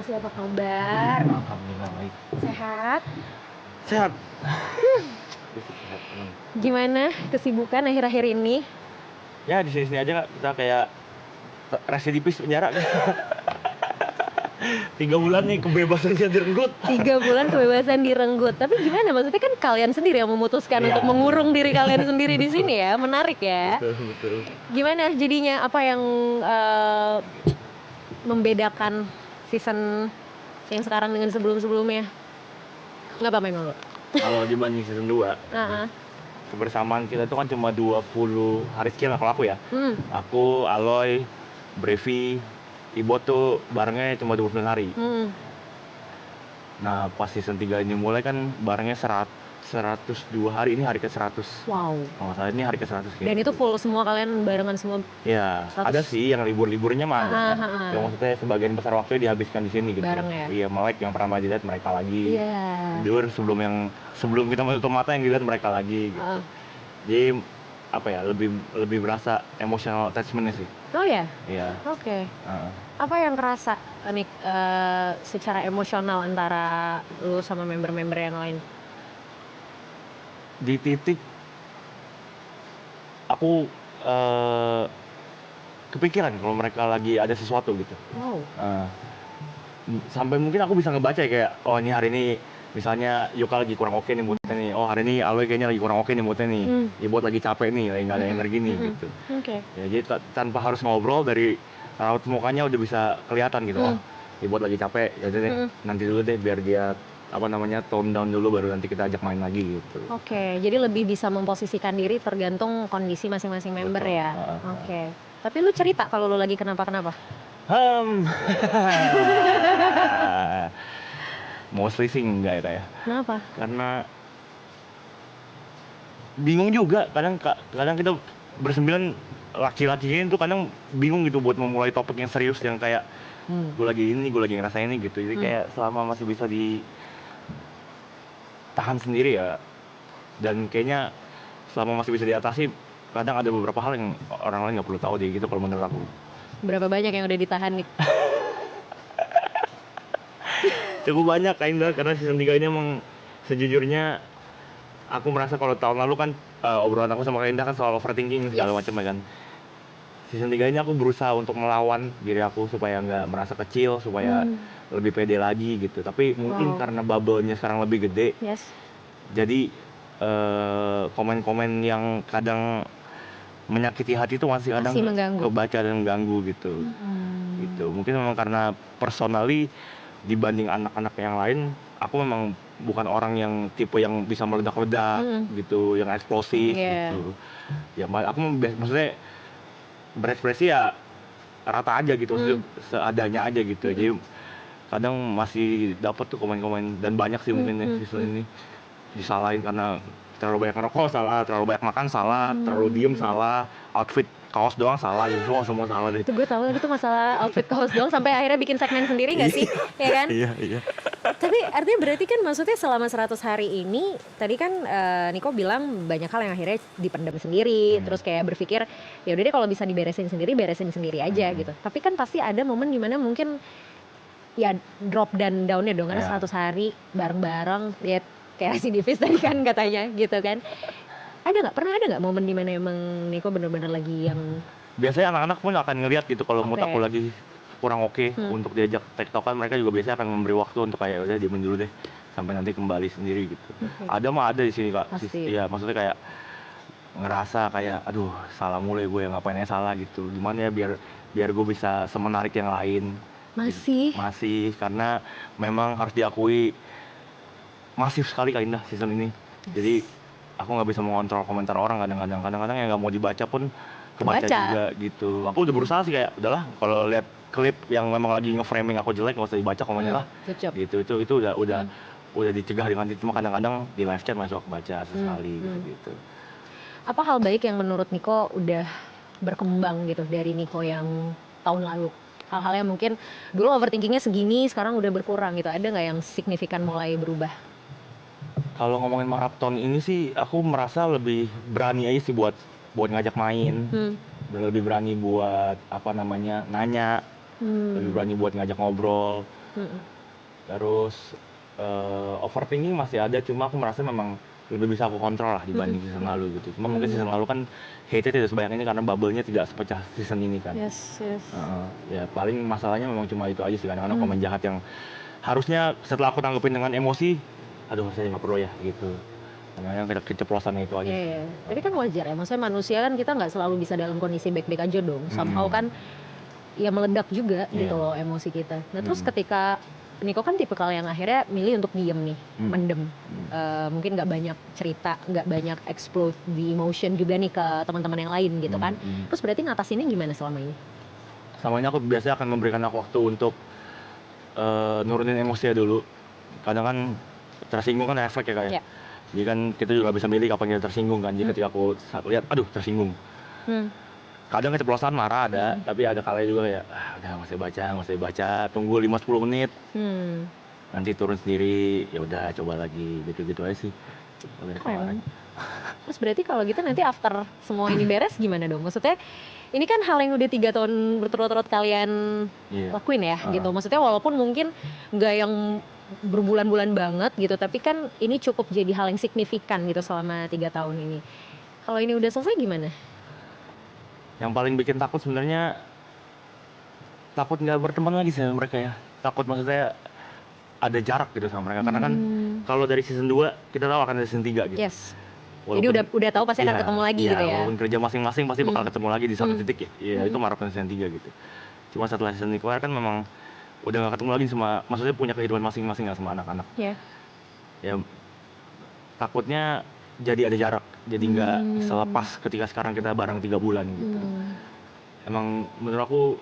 Masih apa kabar? Alhamdulillah baik. Sehat? Sehat. Gimana kesibukan akhir-akhir ini? Ya di sini aja Kak, kita kayak residivis penjara. 3 bulan nih kebebasannya direnggut. 3 bulan kebebasan direnggut. Tapi gimana? Maksudnya kan kalian sendiri yang memutuskan Iya, untuk mengurung betul. diri kalian sendiri di sini ya. Menarik ya. Betul. Gimana jadinya? Apa yang membedakan season yang sekarang dengan sebelum-sebelumnya? Nggak apa memang lo? Kalau dibanding season 2, kebersamaan kita itu kan cuma 20 hari sekian lah kalau aku ya. Aku, Aloy, Brevi, Ibo tuh barengnya cuma 29 hari. Nah pas season 3 ini mulai kan barengnya 102 hari, ini hari ke-100. Wow. Kalau nggak salah ini hari ke-100 Dan itu full semua, kalian barengan semua? Ya, 100. ada sih yang libur-liburnya mah ada. Yang maksudnya sebagian besar waktunya dihabiskan di sini gitu. Bareng ya? Iya, Melek yang pernah dilihat mereka lagi. Iya. Dur sebelum kita menutup mata yang dilihat mereka lagi gitu. Jadi apa ya, lebih berasa emotional attachment-nya sih. Oh ya? Iya. Oke. Apa yang kerasa nih secara emosional antara lu sama member-member yang lain? Di titik aku kepikiran kalau mereka lagi ada sesuatu gitu. Wow. Sampai mungkin aku bisa ngebaca ya, kayak oh ini hari ini misalnya Yuka lagi kurang oke nih moodnya nih, oh hari ini Aloy kayaknya lagi kurang oke nih moodnya nih, Ibot lagi capek nih, lagi nggak ada energi nih gitu. Ya, jadi tanpa harus ngobrol, dari raut mukanya udah bisa kelihatan gitu. Oh Ibot lagi capek, ya udah deh nanti dulu deh biar dia tone down dulu, baru nanti kita ajak main lagi gitu. Oke, jadi lebih bisa memposisikan diri tergantung kondisi masing-masing member. Betul. Ya. Oke. Tapi lu cerita kalau lu lagi kenapa-kenapa? Mostly sih enggak ya. Kenapa? Karena bingung juga, kadang kita bersembilan laki-laki itu kadang bingung gitu buat memulai topik yang serius yang kayak gue lagi ngerasain ini gitu. Jadi kayak selama masih bisa ditahan sendiri ya, dan kayaknya selama masih bisa diatasi, kadang ada beberapa hal yang orang lain nggak perlu tahu deh gitu kalau menurut aku. Berapa banyak yang udah ditahan nih? Cukup banyak karena season 3 ini emang sejujurnya aku merasa kalau tahun lalu kan obrolan aku sama Indah kan soal overthinking segala macam ya kan. Season 3 ini aku berusaha untuk melawan diri aku supaya nggak merasa kecil, supaya lebih pede lagi gitu. Tapi mungkin karena bubble-nya sekarang lebih gede, jadi komen-komen yang kadang menyakiti hati itu masih kadang kebaca dan mengganggu gitu. Gitu. Mungkin memang karena personally dibanding anak-anak yang lain, aku memang bukan orang yang tipe yang bisa meledak-ledak gitu, yang eksplosif gitu. Ya aku maksudnya berekspresi ya rata aja gitu, seadanya aja gitu. Jadi kadang masih dapat tuh komen-komen, dan banyak sih mungkin season ini disalahin karena terlalu banyak ngerokok salah, terlalu banyak makan salah, terlalu diem salah, outfit kaos doang salah, ya semua salah deh. Itu gue tahu itu masalah outfit kaos doang sampai akhirnya bikin segmen sendiri nggak sih? Ya kan? Iya. Tapi artinya berarti kan maksudnya selama 100 hari ini, tadi kan Niko bilang banyak hal yang akhirnya dipendam sendiri, terus kayak berpikir ya udah deh kalau bisa beresin sendiri aja gitu. Tapi kan pasti ada momen dimana mungkin ya drop dan downnya dong, karena 100 hari bareng-bareng ya kayak residivis tadi kan katanya gitu kan. Pernah ada nggak momen dimana emang Niko bener-bener lagi yang biasanya anak-anak pun akan ngeliat gitu kalau mood aku lagi kurang oke untuk diajak tektokan, mereka juga biasanya akan memberi waktu untuk kayak udah diemin dulu deh sampai nanti kembali sendiri gitu. Ada di sini Kak. Iya, maksudnya kayak ngerasa kayak aduh salah mulai gue, ngapainnya salah gitu. Gimana ya biar gue bisa semenarik yang lain. Masih karena memang harus diakui masif sekali Kak Indah season ini. Jadi aku nggak bisa mengontrol komentar orang, kadang-kadang yang nggak mau dibaca pun kebaca juga gitu. Aku udah berusaha sih kayak udahlah, kalau lihat klip yang memang lagi nge-framing aku jelek nggak usah dibaca komennya lah. Gitu itu udah dicegah dengan itu. Cuma kadang-kadang di live chat masuk aku baca sesekali gitu. Apa hal baik yang menurut Niko udah berkembang gitu dari Niko yang tahun lalu? Hal-hal yang mungkin dulu overthinkingnya segini, sekarang udah berkurang gitu. Ada nggak yang signifikan mulai berubah? Kalau ngomongin maraton ini sih, aku merasa lebih berani aja sih buat ngajak main, lebih berani buat nanya, lebih berani buat ngajak ngobrol. Mm-mm. Terus overthinking masih ada, cuma aku merasa memang lebih bisa aku kontrol lah dibanding season lalu gitu. Cuma mungkin season lalu kan hate-nya tidak sebanyak ini karena bubble-nya tidak sepecah season ini kan. Yes. Ya paling masalahnya memang cuma itu aja sih, kadang-kadang komen jahat yang harusnya setelah aku tanggepin dengan emosi, aduh saya nggak perlu ya gitu. Karena yang keceplosan itu aja. Iya. Tapi kan wajar ya, maksudnya manusia kan kita nggak selalu bisa dalam kondisi baik-baik aja dong. Somehow kan ya meledak juga gitu loh emosi kita. Nah terus ketika Niko kan tipe yang akhirnya milih untuk diem nih, mendem. Mungkin nggak banyak cerita, nggak banyak explode the emotion juga nih ke teman-teman yang lain gitu kan. Terus berarti ngatasinnya gimana selama ini? Selama ini aku biasanya akan memberikan aku waktu untuk nurunin emosinya dulu. Kadang kan tersinggung kan refleks ya kayak. Yeah. Jadi kan kita juga bisa milih kapan kita tersinggung kan. Jadi ketika aku lihat, aduh tersinggung. Kadang keceplosan marah ada, tapi ada kalanya juga ya, udah masih baca, tunggu 5-10 menit. Nanti turun sendiri, ya udah coba lagi, gitu-gitu aja sih. Terus berarti kalau gitu nanti after semua ini beres gimana dong? Maksudnya ini kan hal yang udah 3 tahun berturut-turut kalian lakuin ya gitu. Maksudnya walaupun mungkin nggak yang berbulan-bulan banget gitu, tapi kan ini cukup jadi hal yang signifikan gitu selama 3 tahun ini. Kalau ini udah selesai gimana? Yang paling bikin takut sebenarnya takut nggak berteman lagi sama mereka ya. Takut maksudnya ada jarak gitu sama mereka. Karena kan kalau dari season 2 kita tahu akan ada season 3 gitu. Yes. Walaupun, jadi udah tahu pasti akan ketemu lagi gitu ya. Walaupun kerja masing-masing pasti bakal ketemu lagi di satu titik ya. Itu harapan season 3 gitu. Cuma setelah season ini keluar kan memang udah gak ketemu lagi sama, maksudnya punya kehidupan masing-masing gak sama anak-anak. Ya takutnya jadi ada jarak, jadi nggak selepas ketika sekarang kita bareng 3 bulan gitu. Emang menurut aku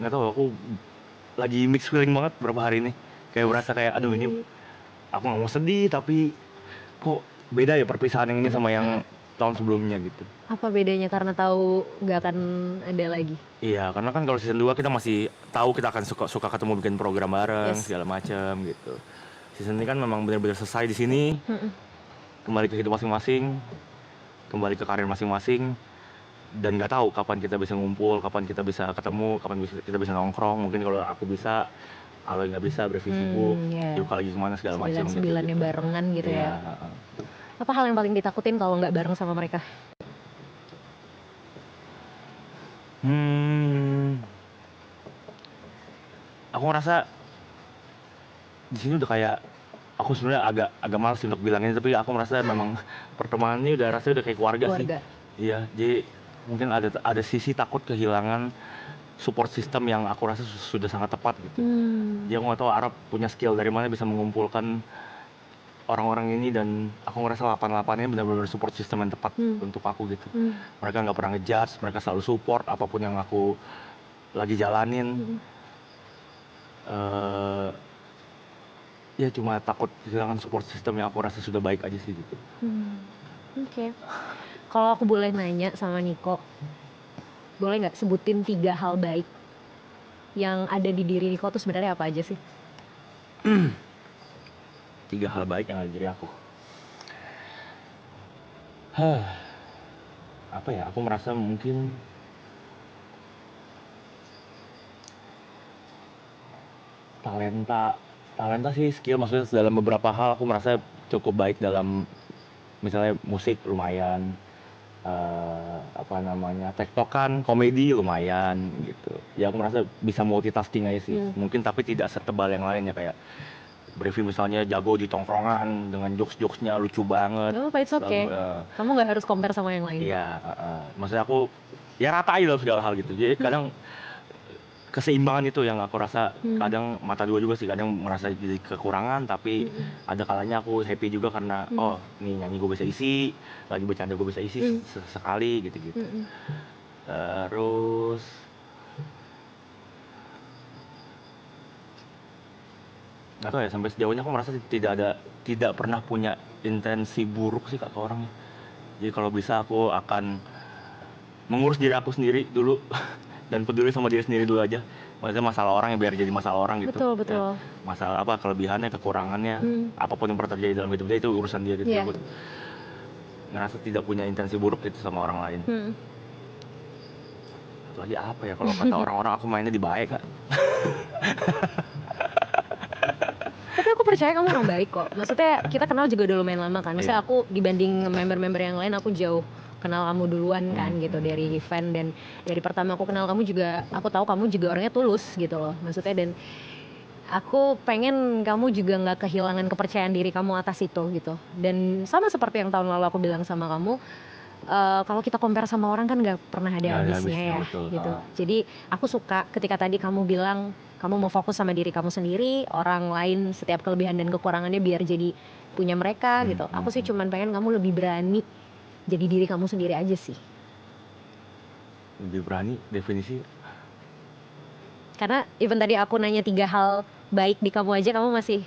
nggak tahu, aku lagi mixed feeling banget beberapa hari ini, kayak berasa kayak aduh ini aku nggak mau sedih tapi kok beda ya perpisahan yang ini sama yang tahun sebelumnya gitu. Apa bedanya karena tahu nggak akan ada lagi? Iya, karena kan kalau season 2 kita masih tahu kita akan suka ketemu bikin program bareng segala macam gitu. Season ini kan memang benar-benar selesai di sini. Kembali ke hidup masing-masing, kembali ke karir masing-masing, dan nggak tahu kapan kita bisa ngumpul, kapan kita bisa ketemu, kapan kita bisa nongkrong. Mungkin kalau aku bisa, kalau nggak bisa bervisibu, yuk lagi kemana segala macam. Sembilannya gitu. Barengan gitu ya. Apa hal yang paling ditakutin kalau nggak bareng sama mereka? Aku ngerasa di sini udah kayak, aku sebenarnya agak malas untuk bilangin, tapi aku merasa memang pertemanan ini rasanya udah kayak keluarga sih. Iya, jadi mungkin ada sisi takut kehilangan support system yang aku rasa sudah sangat tepat gitu. Jadi aku nggak tahu Arab punya skill dari mana bisa mengumpulkan orang-orang ini, dan aku ngerasa 88-nya benar-benar support system yang tepat untuk aku gitu. Mereka nggak pernah ngejudge, mereka selalu support apapun yang aku lagi jalanin. Ya cuma takut kehilangan support system yang aku rasa sudah baik aja sih gitu. Oke. Kalau aku boleh nanya sama Niko, boleh nggak sebutin 3 hal baik yang ada di diri Niko tuh sebenarnya apa aja sih? 3 hal baik yang ada di diri aku. Apa ya? Aku merasa mungkin talenta sih, skill, maksudnya dalam beberapa hal aku merasa cukup baik. Dalam misalnya musik lumayan, tektokan, komedi lumayan gitu. Ya aku merasa bisa multitasking aja sih. Mungkin tapi tidak setebal yang lainnya, kayak Brevi misalnya jago di tongkrongan dengan jokes-jokesnya lucu banget. Oh, it's okay. Kamu nggak harus compare sama yang lain. Iya, maksudnya aku ya rata aja dalam segala hal gitu. Jadi kadang keseimbangan itu yang aku rasa, kadang mata dua juga sih, kadang merasa jadi kekurangan, tapi ada kalanya aku happy juga karena oh nih nyanyi gue bisa isi, lagi bercanda gue bisa isi sekali gitu-gitu. Terus nggak tahu ya, sampai sejauh ini aku merasa tidak pernah punya intensi buruk sih ke orangnya. Jadi kalau bisa aku akan mengurus diri aku sendiri dulu dan peduli sama diri sendiri dulu aja. Maksudnya masalah orang ya biar jadi masalah orang gitu. Betul. Ya, masalah apa, kelebihannya, kekurangannya, apapun yang pernah terjadi dalam hidup dia itu urusan dia gitu. Aku ngerasa tidak punya intensi buruk itu sama orang lain. Satu lagi apa ya, kalau kata orang-orang aku mainnya di baik, Kak. Tapi aku percaya kamu orang baik kok. Maksudnya kita kenal juga udah lumayan lama kan. Maksudnya aku dibanding member-member yang lain aku jauh kenal kamu duluan kan gitu dari event, dan dari pertama aku kenal kamu juga aku tahu kamu juga orangnya tulus gitu loh. Maksudnya, dan aku pengen kamu juga nggak kehilangan kepercayaan diri kamu atas itu gitu. Dan sama seperti yang tahun lalu aku bilang sama kamu, kalau kita compare sama orang kan nggak pernah ada Nggak ada habisnya habisnya, ya betul. gitu. Jadi aku suka ketika tadi kamu bilang kamu mau fokus sama diri kamu sendiri, orang lain setiap kelebihan dan kekurangannya biar jadi punya mereka gitu. Aku sih cuman pengen kamu lebih berani jadi diri kamu sendiri aja sih. Lebih berani definisi. Karena even tadi aku nanya 3 hal baik di kamu aja kamu masih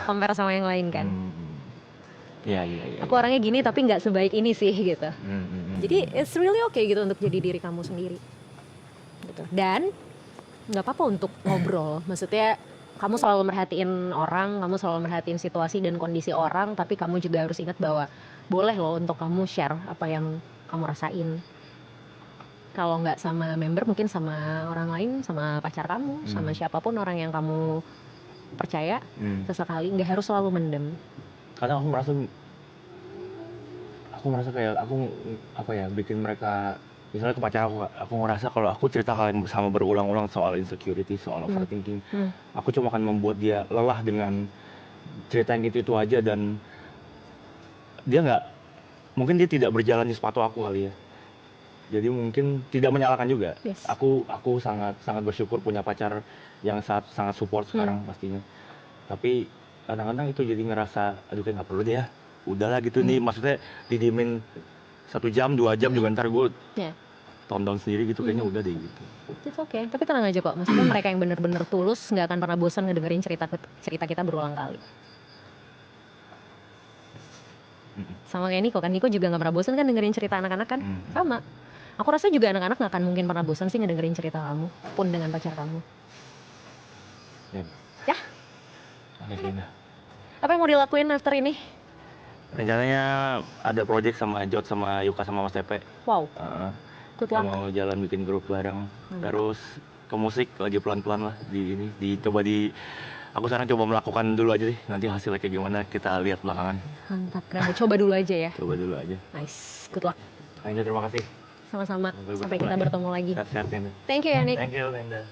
compare sama yang lain kan. Iya. Aku orangnya gini tapi nggak sebaik ini sih gitu. Jadi it's really okay gitu untuk jadi diri kamu sendiri gitu. Dan nggak apa-apa untuk ngobrol. Maksudnya kamu selalu merhatiin orang, kamu selalu merhatiin situasi dan kondisi orang, tapi kamu juga harus ingat bahwa boleh loh untuk kamu share apa yang kamu rasain. Kalau nggak sama member mungkin sama orang lain, sama pacar kamu, sama siapapun orang yang kamu percaya. Sesekali nggak harus selalu mendem. Kadang aku merasa kayak aku bikin mereka, misalnya ke pacar aku ngerasa kalau aku cerita kalian bersama berulang-ulang soal insecurity, soal overthinking, aku cuma akan membuat dia lelah dengan cerita yang itu aja, dan mungkin dia tidak berjalan di sepatu aku kali ya. Jadi mungkin tidak menyalahkan juga. Yes. Aku sangat bersyukur punya pacar yang sangat support sekarang pastinya. Tapi kadang-kadang itu jadi ngerasa aduh kayak nggak perlu deh ya. Udahlah gitu nih, maksudnya didiemin 1 jam 2 jam juga ntar gue tonton sendiri gitu, kayaknya udah deh gitu. It's okay. Tapi tenang aja kok. Maksudnya mereka yang benar-benar tulus nggak akan pernah bosan ngedengerin cerita kita berulang kali. Sama kayak Niko kan, Niko juga nggak pernah bosan kan dengerin cerita anak-anak kan. Sama. Aku rasa juga anak-anak nggak akan mungkin pernah bosan sih ngedengerin cerita kamu, pun dengan pacar kamu. Ya. Apa yang mau dilakuin after ini? Rencananya ada project sama Jot sama Yuka sama Mas Tepe. Wow. Good luck. Mau jalan bikin grup bareng. Terus ke musik lagi pelan-pelan lah aku sekarang coba melakukan dulu aja deh, nanti hasilnya kayak gimana kita lihat belakangan. Mantap, keren. Coba dulu aja ya. Coba dulu aja. Nice, good luck. Terima kasih. Sama-sama. Sampai kita bertemu lagi. Sehat-sehat, Nenda. Thank you ya, Nick. Thank you, Nenda.